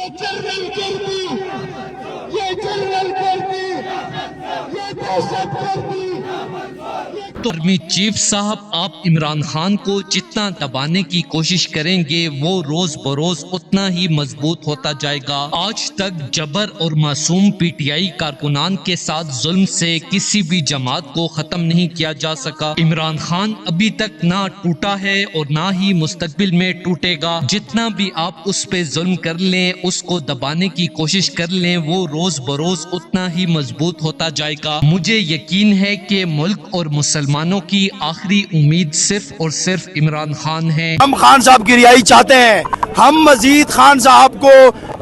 General گردی، یہ general گردی، یہ دہشت گردی۔ آرمی چیف صاحب، آپ عمران خان کو جتنا دبانے کی کوشش کریں گے وہ روز بروز اتنا ہی مضبوط ہوتا جائے گا۔ آج تک جبر اور معصوم پی ٹی آئی کارکنان کے ساتھ ظلم سے کسی بھی جماعت کو ختم نہیں کیا جا سکا۔ عمران خان ابھی تک نہ ٹوٹا ہے اور نہ ہی مستقبل میں ٹوٹے گا۔ جتنا بھی آپ اس پہ ظلم کر لیں، اس کو دبانے کی کوشش کر لیں، وہ روز بروز اتنا ہی مضبوط ہوتا جائے گا۔ مجھے یقین ہے کہ ملک اور مسلمانوں کی آخری امید صرف اور صرف عمران خان ہے۔ ہم خان صاحب کی رہائی چاہتے ہیں۔ ہم مزید خان صاحب کو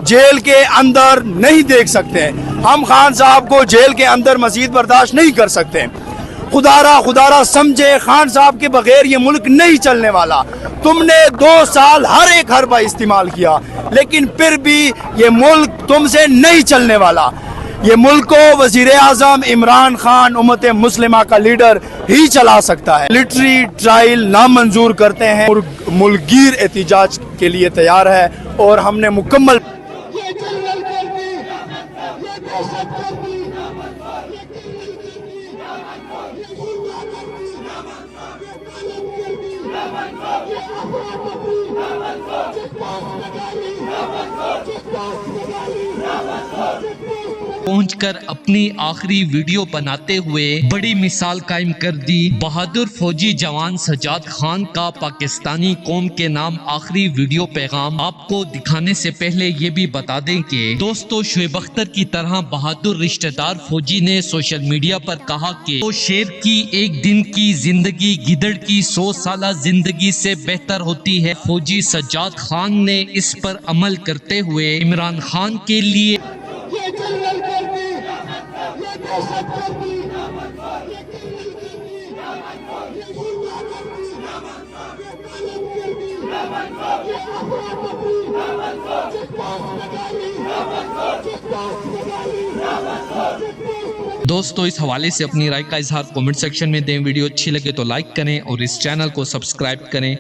جیل کے اندر نہیں دیکھ سکتے۔ ہم خان صاحب کو جیل کے اندر مزید برداشت نہیں کر سکتے۔ خدا را سمجھے، خان صاحب کے بغیر یہ ملک نہیں چلنے والا۔ تم نے 2 سال ہر ایک حربہ استعمال کیا، لیکن پھر بھی یہ ملک تم سے نہیں چلنے والا۔ یہ ملک کو وزیر اعظم عمران خان امت مسلمہ کا لیڈر ہی چلا سکتا ہے۔ ملٹری ٹرائل نامنظور کرتے ہیں اور ملک گیر احتجاج کے لیے تیار ہے، اور ہم نے مکمل یہ جنرل گردی، یہ دہشت گردی، پہنچ کر اپنی آخری ویڈیو بناتے ہوئے بڑی مثال قائم کر دی۔ بہادر فوجی جوان سجاد خان کا پاکستانی قوم کے نام آخری ویڈیو پیغام آپ کو دکھانے سے پہلے یہ بھی بتا دیں کہ دوستو، شعیب اختر کی طرح بہادر رشتہ دار فوجی نے سوشل میڈیا پر کہا کہ تو شیر کی ایک دن کی زندگی گدڑ کی 100 سالہ زندگی سے بہتر ہوتی ہے۔ فوجی سجاد خان نے اس پر عمل کرتے ہوئے عمران خان کے لیے یہ جنرل گردی، یہ دہشت گردی، دوستو اس حوالے سے اپنی رائے کا اظہار کمنٹ سیکشن میں دیں۔ ویڈیو اچھی لگے تو لائک کریں اور اس چینل کو سبسکرائب کریں۔